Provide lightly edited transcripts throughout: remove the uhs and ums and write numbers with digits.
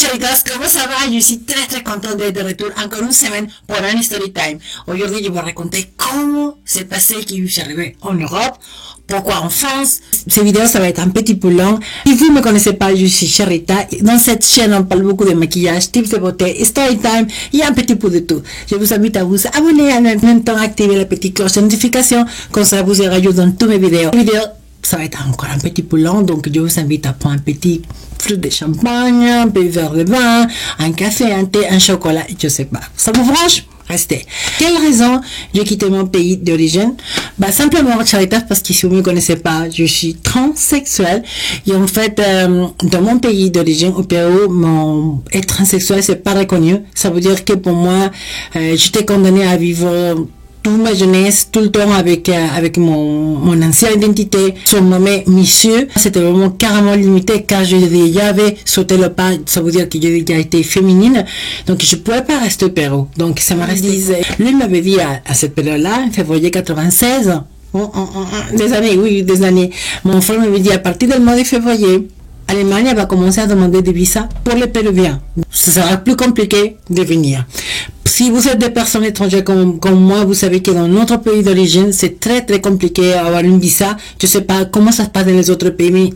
Cheritas, comment ça va? Je suis très contente d'être de retour encore une semaine pour un story time. Aujourd'hui, je vais vous raconter comment c'est passé que je suis arrivée en Europe, pourquoi en France. Ces vidéos, ça va être un petit peu long. Si vous ne me connaissez pas, je suis Cherita. Dans cette chaîne, on parle beaucoup de maquillage, tips de beauté, story time, il y a un petit peu de tout. Je vous invite à vous abonner, en même temps activer la petite cloche de notification, comme ça vous aurez dans toutes mes vidéos. Ça va être encore un petit peu long, donc je vous invite à prendre un petit flûte de champagne, un petit verre de vin, un café, un thé, un chocolat, je sais pas. Ça vous branche? Restez. Quelle raison j'ai quitté mon pays d'origine? Simplement, Charitas, parce que si vous ne me connaissez pas, je suis transsexuelle. Et en fait, dans mon pays d'origine, au Pérou, être transsexuel, c'est pas reconnu. Ça veut dire que pour moi, j'étais condamnée à vivre toute ma jeunesse, tout le temps avec mon ancienne identité, surnommé Monsieur. C'était vraiment carrément limité car je déjà avais sauté le pas, ça veut dire que j'ai déjà été féminine. Donc je pouvais pas rester au Pérou. Donc ça m'a resté. Lui m'avait dit à cette période-là, en février 96, des années. Mon frère m'avait dit à partir du mois de février, l'Allemagne va commencer à demander des visas pour les Péruviens. Ce sera plus compliqué de venir. Si vous êtes des personnes étrangères comme moi, vous savez que dans notre pays d'origine, c'est très compliqué d'avoir une visa. Je sais pas comment ça se passe dans les autres pays,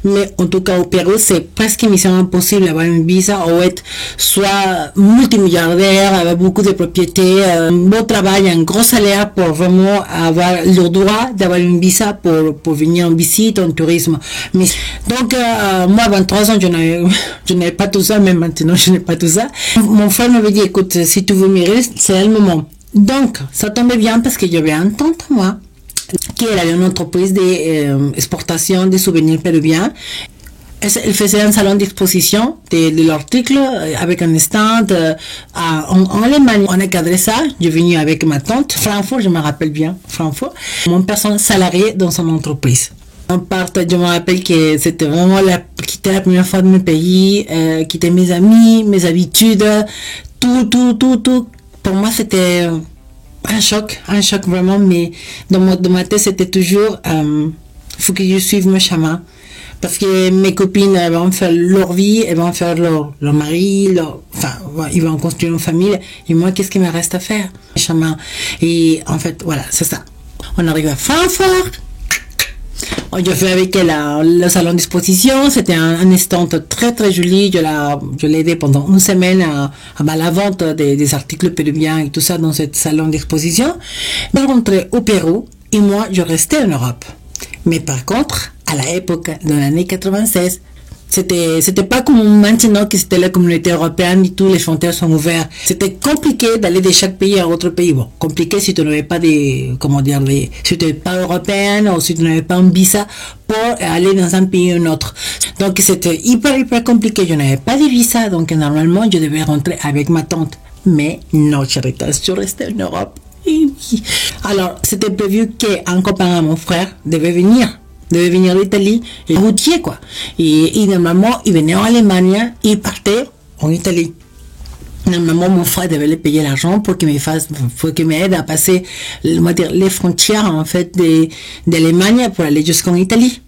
mais en tout cas au Pérou, c'est presque mission impossible d'avoir une visa ou être soit multimilliardaire, avec beaucoup de propriétés, un beau travail, un gros salaire pour vraiment avoir le droit d'avoir une visa pour venir en visite, en tourisme. Mais, donc, moi, 23 ans, je n'avais pas tout ça, même maintenant, je n'ai pas tout ça. Mon frère m'avait dit, écoute, si tu veux mourir, c'est le moment. Donc, ça tombait bien parce que j'avais un tante, moi, qui avait une entreprise d'exportation des souvenirs péruviens. Elle faisait un salon d'exposition de l'article avec un stand en Allemagne. On a cadré ça. Je suis venu avec ma tante, Francfort, je me rappelle bien, Francfort. Mon personne salariée dans son entreprise. Je me rappelle que c'était vraiment quitter la première fois de mon pays, quitter mes amis, mes habitudes, tout. Pour moi, c'était un choc vraiment, mais dans ma tête, c'était toujours, faut que je suive mon chemin. Parce que mes copines, elles vont faire leur vie, elles vont faire leur mari, ils vont construire une famille. Et moi, qu'est-ce qu'il me reste à faire? Chemin. Et en fait, voilà, c'est ça. On arrive à Francfort. Je fais avec elle le salon d'exposition. C'était un stand très joli. Je l'ai aidé pendant une semaine à la vente des articles péruviens et tout ça dans ce salon d'exposition. Je rentrais au Pérou et moi, je restais en Europe. Mais par contre, à l'époque de l'année 96, c'était pas comme maintenant que c'était la communauté européenne et tous les frontières sont ouvertes. C'était compliqué d'aller de chaque pays à autre pays. Bon, compliqué si tu n'avais pas si tu n'étais pas européenne ou si tu n'avais pas un visa pour aller dans un pays ou un autre. Donc c'était hyper compliqué. Je n'avais pas de visa, donc normalement je devais rentrer avec ma tante. Mais non, Charitas, je restais en Europe. Alors, c'était prévu qu'un copain à mon frère devait venir d'Italie, et routier quoi. Et normalement, il venait en Allemagne, il partait en Italie. Normalement, mon frère devait lui payer l'argent pour qu'il m'aide à passer, les frontières, en fait, de l'Allemagne pour aller jusqu'en Italie.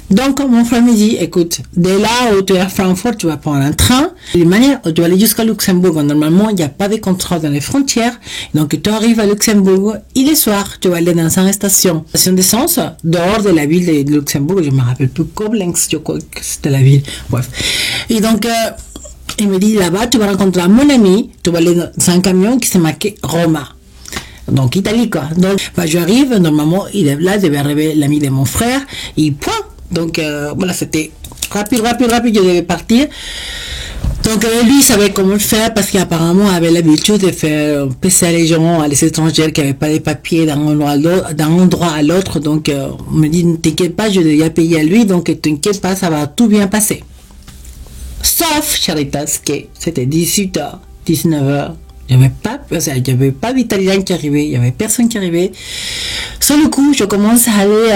Donc, mon frère me dit, écoute, dès là où tu es à Francfort, tu vas prendre un train. L'Allemagne, tu vas aller jusqu'à Luxembourg. Normalement, il n'y a pas de contrôle dans les frontières. Donc, tu arrives à Luxembourg et le soir, tu vas aller dans une station d'essence dehors de la ville de Luxembourg. Je me rappelle plus, Koblenz, je crois que c'était la ville. Bref. Et donc, il me dit, là-bas, tu vas rencontrer mon ami. Tu vas aller dans un camion qui s'est marqué Roma. Donc, Italie, quoi. Donc, j'arrive, normalement, il est là, devait arriver l'ami de mon frère, et point. Donc, voilà, c'était rapide, je devais partir. Donc, lui, il savait comment le faire, parce qu'apparemment, il avait l'habitude de faire passer les gens, les étrangers qui n'avaient pas les papiers d'un endroit à l'autre. Donc, on me dit, ne t'inquiète pas, je devais payer à lui, donc, t'inquiète pas, ça va tout bien passer. Sauf, Charitas, que c'était 18h, 19h. Il n'y avait pas d'Italien qui arrivait, il n'y avait personne qui arrivait. Sur le coup, je commence à aller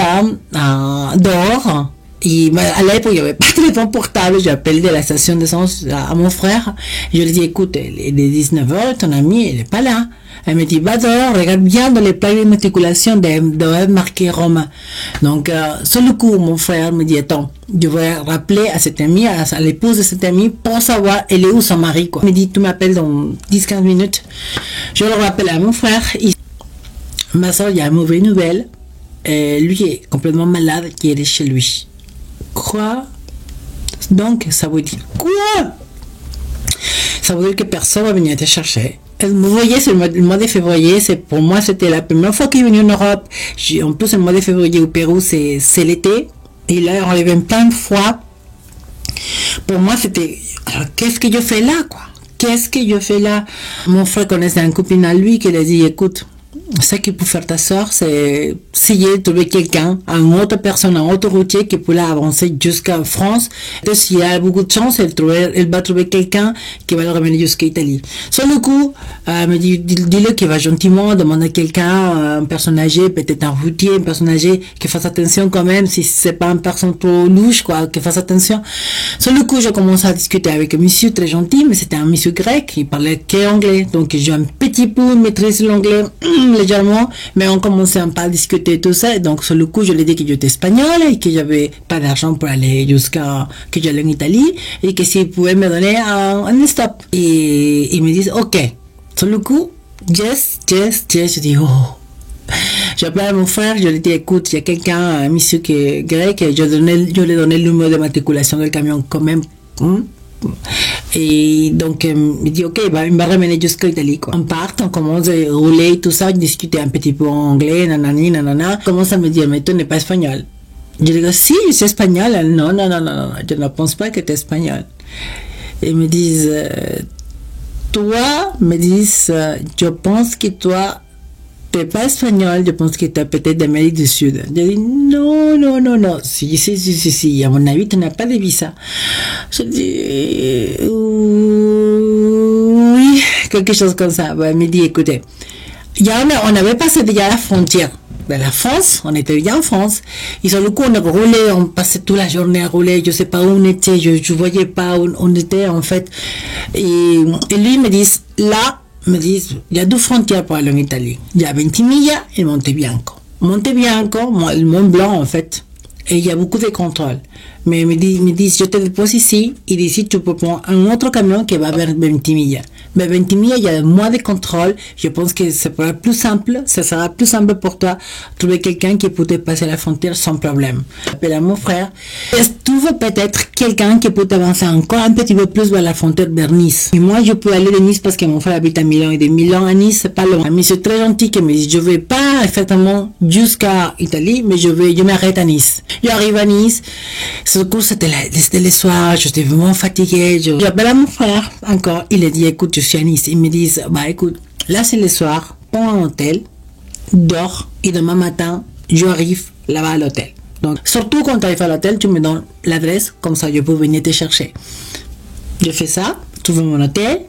dehors À l'époque, il n'y avait pas de téléphone portable. J'ai appelé de la station d'essence à mon frère. Je lui ai dit, écoute, il est 19h, ton ami, il n'est pas là. Elle me dit, va dehors, regarde bien dans les plaques d'immatriculation de marqué Roma. Donc, sur le coup, mon frère me dit, attends, je vais rappeler à cette amie, à l'épouse de cette amie, pour savoir, elle est où son mari, quoi. Il me dit, tu m'appelles dans 10-15 minutes. Je le rappelle à mon frère. Ma soeur, il y a une mauvaise nouvelle. Lui est complètement malade, qui est chez lui. Quoi? Donc, ça veut dire quoi? Ça veut dire que personne va venir te chercher. Vous voyez, c'est le mois de février, pour moi, c'était la première fois qu'il est venu en Europe. En plus, le mois de février au Pérou, c'est l'été. Et là, on revient plein de fois. Pour moi, c'était, alors, qu'est-ce que je fais là, quoi? Qu'est-ce que je fais là? Mon frère connaissait un copine à lui qui lui a dit, écoute, ce qu'il peut faire ta soeur, c'est essayer de trouver quelqu'un, une autre personne, un autre routier qui peut avancer jusqu'à France. Et s'il y a beaucoup de chance, elle va trouver quelqu'un qui va le ramener jusqu'à Italie. Sur le coup, me dit, dis-le qu'il va gentiment demander à quelqu'un, un personne âgée, peut-être un routier, une personne âgée, qui fasse attention quand même, si c'est pas une personne trop louche, quoi, qui fasse attention. Sur le coup, j'ai commencé à discuter avec un monsieur très gentil, mais c'était un monsieur grec, il parlait qu'anglais. Donc, j'ai un petit peu maîtrisé l'anglais, légèrement, mais on commençait un peu à discuter tout ça. Donc, sur le coup, je lui ai dit que j'étais espagnole et que j'avais pas d'argent pour aller que j'allais en Italie et que s'il pouvait me donner un stop. Et ils me disent, ok. Sur le coup, yes. Je dis, oh. J'ai appelé à mon frère, je lui ai dit, écoute, il y a quelqu'un, un monsieur qui est grec, je lui ai donné le numéro de matriculation del camion quand même. Et donc, il dit, ok, il va ramener jusqu'à l'Italie, quoi. On part, on commence à rouler, tout ça, discuter un petit peu en anglais, nanana. Il commence à me dire, mais tu n'es pas espagnol. Je dis, si, je suis espagnol. Non, je ne pense pas que tu es espagnol. Et ils me disent, je pense que toi, t'es pas espagnol, je pense que t'es peut-être d'Amérique du Sud. Je dis, non. Si, à mon avis, tu n'as pas de visa. Je dis, oui, quelque chose comme ça. Elle me dit, écoutez, on avait passé déjà la frontière de la France, on était déjà en France, et sur le coup, on a roulé, on passait toute la journée à rouler, je sais pas où on était, je voyais pas où on était, en fait. Et lui me dit, il y a deux frontières pour aller en Italie. Il y a Ventimiglia et Monte Bianco. Le Mont Blanc, en fait. Et il y a beaucoup de contrôles. Mais il me dit, je te dépose ici, et d'ici, tu peux prendre un autre camion qui va vers Ventimiglia. Mais Ventimiglia, il y a moins de contrôles. Je pense que ça sera plus simple pour toi, trouver quelqu'un qui peut te passer la frontière sans problème. J'appelle à mon frère. Tu veux peut-être quelqu'un qui peut avancer encore un petit peu plus vers la frontière vers Nice. Et moi, je peux aller de Nice parce que mon frère habite à Milan. Et de Milan à Nice, c'est pas loin. Mais c'est très gentil qui me dit, je vais pas effectivement jusqu'à Italie, mais je m'arrête à Nice. J'arrive à Nice. Ce coup, c'était le soir, j'étais vraiment fatiguée. J'appelle à mon frère encore. Il a dit, écoute, je suis à Nice. Ils me disent, écoute, là c'est le soir, prends un hôtel, dors, et demain matin, j'arrive là-bas à l'hôtel. Donc, surtout quand tu arrives à l'hôtel, tu me donnes l'adresse, comme ça je peux venir te chercher. Je fais ça, je trouve mon hôtel,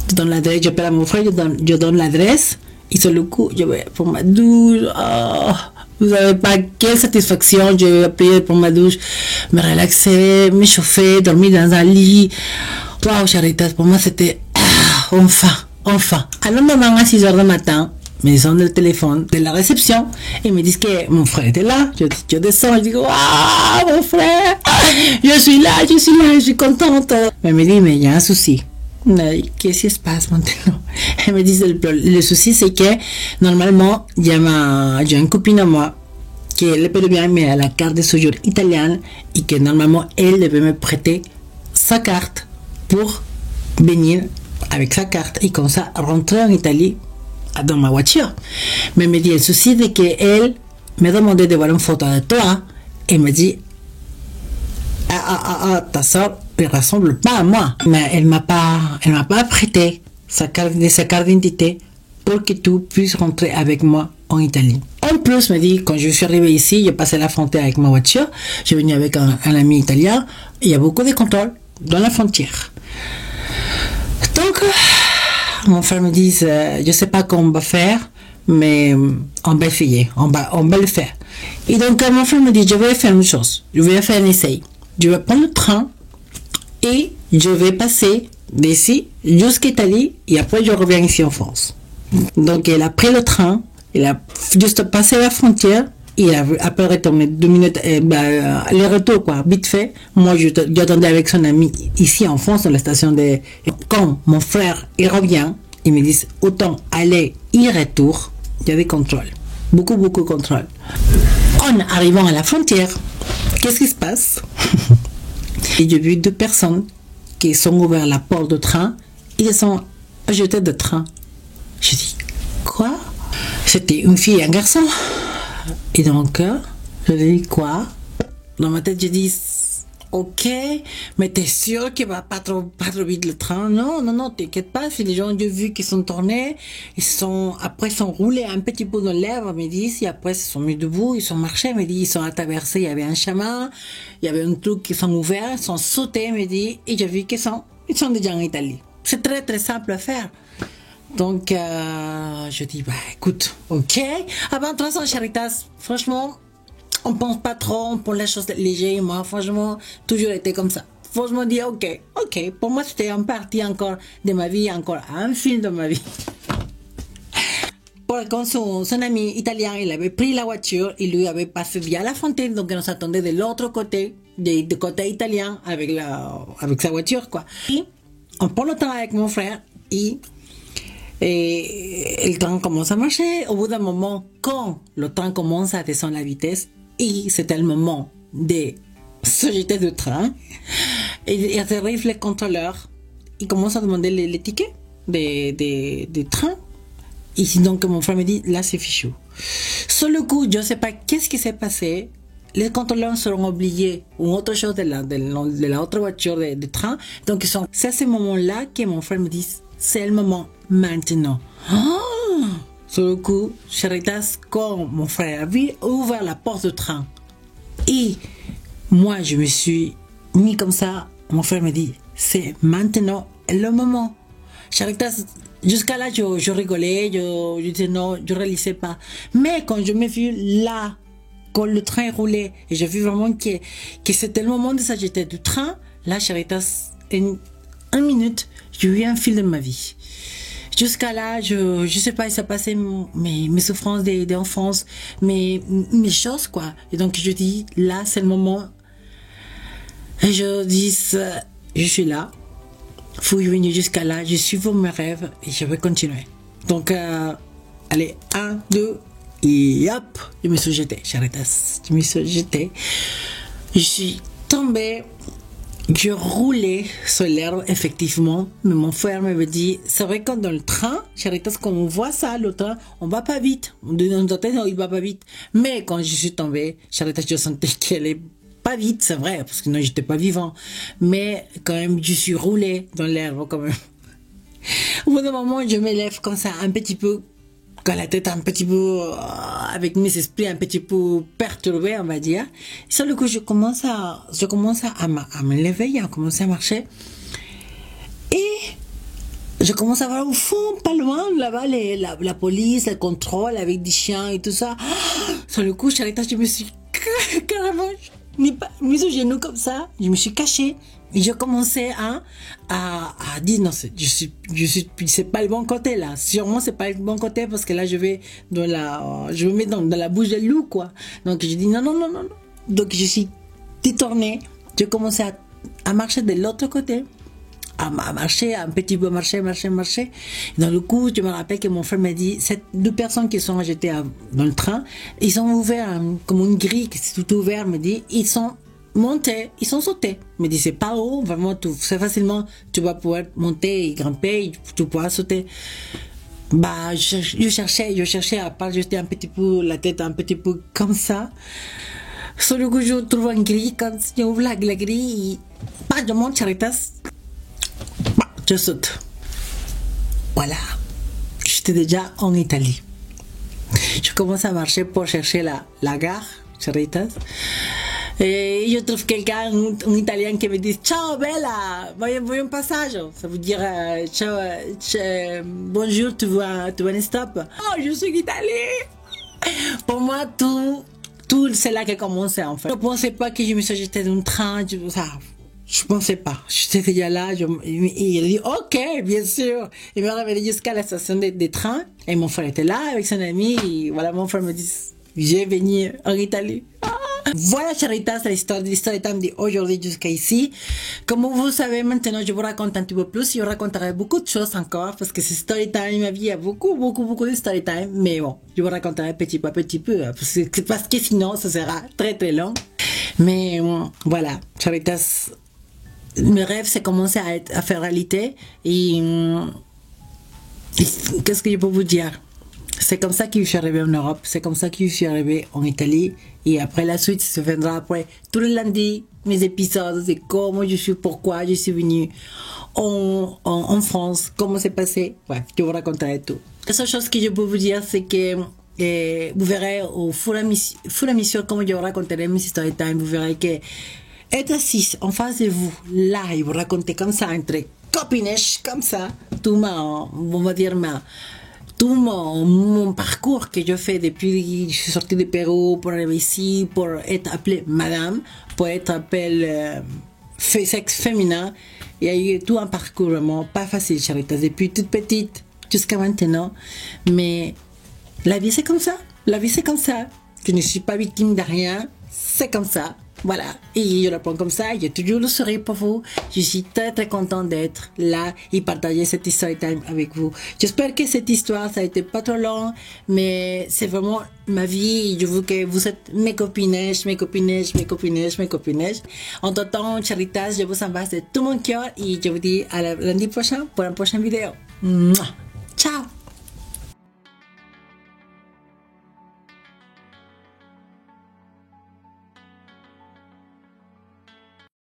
je donne l'adresse, j'appelle à mon frère, je donne l'adresse, et sur le coup, je vais pour ma douche. Vous savez pas quelle satisfaction j'ai payé pour ma douche, me relaxer, me chauffer, dormir dans un lit. Wow, Charitas, pour moi c'était enfin. Alors demain à 6h du matin, me sonne le téléphone de la réception et me disent que mon frère était là. Je descends, je dis, mon frère, je suis là, je suis contente. Elle me dit, mais il y a un souci. Qu'est-ce qui se passe maintenant? Elle me dit, le souci c'est que normalement, j'ai une copine à moi qui elle peut bien, mais à la carte de séjour italienne et que normalement elle devait me prêter sa carte pour venir avec sa carte et comme ça rentrer en Italie dans ma voiture. Mais elle me dit, le souci c'est qu'elle me demandait de voir une photo de toi et me dit, ta soeur ne ressemble pas à moi. Mais elle m'a pas prêté sa carte d'identité pour que tu puisses rentrer avec moi en Italie. En plus, me dit, quand je suis arrivé ici, j'ai passé la frontière avec ma voiture, j'ai venu avec un ami italien, il y a beaucoup de contrôles dans la frontière. Donc, mon frère me dit, je sais pas comment on va faire, mais on va essayer, on va le faire. Et donc, mon frère me dit, je vais faire une chose. Je vais faire un essai. Je vais prendre le train et je vais passer d'ici jusqu'à Italie et après je reviens ici en France. Donc, elle a pris le train, elle a juste passé la frontière et elle a après retourné 2 minutes, aller-retour, quoi, vite fait. Moi, j'attendais avec son ami ici en France, dans la station de... Quand mon frère, il revient, ils me disent, autant aller et retour, il y a des contrôles. Beaucoup de contrôles. En arrivant à la frontière, qu'est-ce qui se passe? Et j'ai vu 2 personnes qui sont ouvertes la porte du train, ils sont jetés de train. Je dis, quoi? C'était une fille et un garçon. Et donc, je dis, quoi? Dans ma tête, je dis, ok, mais t'es sûr qu'il va pas trop vite le train? Non, t'inquiète pas, si les gens j'ai vu qu'ils sont tournés, après ils sont roulés un petit peu dans l'herbe, me disent, et après ils se sont mis debout, ils sont marchés, me dit, ils sont traversés, il y avait un chemin, il y avait un truc qui sont ouverts, ils sont sautés, me dit, et j'ai vu qu'ils sont déjà en Italie. C'est très très simple à faire. Donc, je dis, bah écoute, ok, avant 300 Charitas, franchement, on pense pas trop pour les choses légères. Moi, franchement, toujours été comme ça. Faut me dire, ok. Pour moi, c'était une partie encore de ma vie, encore un film de ma vie. Quand son ami italien, il avait pris la voiture, il lui avait passé via la frontière, donc il nous attendait de l'autre côté, du côté italien, avec sa voiture, quoi. Et on prend le train avec mon frère et le train commence à marcher. Au bout d'un moment, quand le train commence à descendre la vitesse, et c'était le moment de se jeter du train, et arrivent les contrôleurs, ils commencent à demander les tickets des trains. Et donc mon frère me dit, là c'est fichu. Sur le coup, je ne sais pas qu'est-ce qui s'est passé. Les contrôleurs seront oubliés ou autre chose de la autre voiture de train. Donc c'est à ce moment-là que mon frère me dit, c'est le moment maintenant. Oh! Sur le coup, Charitas, quand mon frère avait ouvert la porte du train, et moi je me suis mis comme ça, mon frère me dit, c'est maintenant le moment. Charitas, jusqu'à là, je rigolais, je disais non, je ne réalisais pas. Mais quand je me vu là, quand le train roulait, et j'ai vu vraiment que c'était le moment de s'agiter du train, là, Charitas, en 1 minute, j'ai eu un fil de ma vie. Jusqu'à là, je sais pas, il s'est passé mes souffrances d'enfance, mes choses, quoi. Et donc, je dis, là, c'est le moment. Et je dis, je suis là. Faut y venir jusqu'à là. Je suis pour mes rêves et je vais continuer. Donc, allez, 1, 2, et hop, je me suis jeté, Charitas. Je me suis jeté. Je suis tombée. Je roulais sur l'herbe, effectivement, mais mon frère m'avait dit, c'est vrai que dans le train, Charitas, quand on voit ça, le train, on va pas vite. On dit dans notre tête, non, il va pas vite. Mais quand je suis tombée, Charitas, je sentais qu'elle est pas vite, c'est vrai, parce que non, j'étais pas vivant. Mais quand même, je suis roulé dans l'herbe, quand même. Au bout d'un moment, je me lève comme ça, un petit peu, quand la tête un petit peu, avec mes esprits un petit peu perturbés, on va dire. Sur le coup, je commence à me lever, à commencer à marcher. Et je commence à voir au fond, pas loin, là-bas, la police, le contrôle avec des chiens et tout ça. Sur le coup, Charitas, je me suis carrément mis au genou comme ça. Je me suis cachée. Et je commençais à dire, non, c'est pas le bon côté, là. Sûrement, c'est pas le bon côté, parce que là, je me mets dans la bouche de loup, quoi. Donc, je dis, non. Donc, je suis détournée. Je commençais à marcher de l'autre côté. À marcher, un petit peu marcher. Dans le coup, je me rappelle que mon frère m'a dit, ces 2 personnes qui sont jetées dans le train, ils ont ouvert comme une grille, qui s'est tout ouvert, me dit, ils sont montés, ils sont sautés. Me dit, c'est pas haut, vraiment, c'est facilement, tu vas pouvoir monter et grimper, tu pourras sauter. Bah, je cherchais à pas jeter un petit peu la tête, un petit peu comme ça. Sur le coup, je trouve une grille, quand j'ouvre la grille, je monte, Charitas, je saute. Voilà. J'étais déjà en Italie. Je commence à marcher pour chercher la gare, Charitas. Et je trouve quelqu'un, un Italien qui me dit, ciao bella, voyons un passage. Ça veut dire, ciao, bonjour, tu vois un stop. Oh, je suis en Italie. Pour moi, tout Tout, c'est là que commençait en fait. Je ne pensais pas que je me suis jeté d'un train, je pensais pas. J'étais déjà là, il a dit, ok, bien sûr. Il m'a ramené jusqu'à la station de train, et mon frère était là avec son ami, et voilà, mon frère me dit, je vais venir en Italie. Voilà, cheritas, l'histoire time d'aujourd'hui jusqu'à ici. Comme vous savez, maintenant, je vous raconte un petit peu plus. Je vous raconterai beaucoup de choses encore, parce que c'est story time, ma vie, il y a beaucoup de story time. Mais bon, je vous raconterai petit peu, parce que sinon, ça sera très long. Mais voilà, cheritas, mes rêves, c'est commencé à faire réalité. Et qu'est-ce que je peux vous dire? C'est comme ça que je suis arrivé en Europe, c'est comme ça que je suis arrivé en Italie. Et après la suite, ça viendra après tous les lundis, mes épisodes, c'est comment je suis, pourquoi je suis venu en France, comment c'est passé. Ouais, je vous raconterai tout. La seule chose que je peux vous dire, c'est que vous verrez au full émission, comment je vous raconterai mes story time, vous verrez que être assis en face de vous, là, et vous raconter comme ça, entre copinèches, comme ça, tout on va dire tout mon parcours que je fais depuis que je suis sortie de Pérou pour arriver ici, pour être appelée madame, pour être appelée sexe féminin. Il y a eu tout un parcours vraiment pas facile, Cheritas, depuis toute petite jusqu'à maintenant. Mais la vie c'est comme ça. La vie c'est comme ça. Je ne suis pas victime de rien. C'est comme ça. Voilà, et je le prends comme ça, j'ai toujours le sourire pour vous. Je suis très contente d'être là et partager cette story time avec vous. J'espère que cette histoire, ça a été pas trop long, mais c'est vraiment ma vie. Je veux que vous êtes mes copinèches. Entre-temps, cheritas, je vous embrasse de tout mon cœur et je vous dis à lundi prochain pour une prochaine vidéo. Ciao!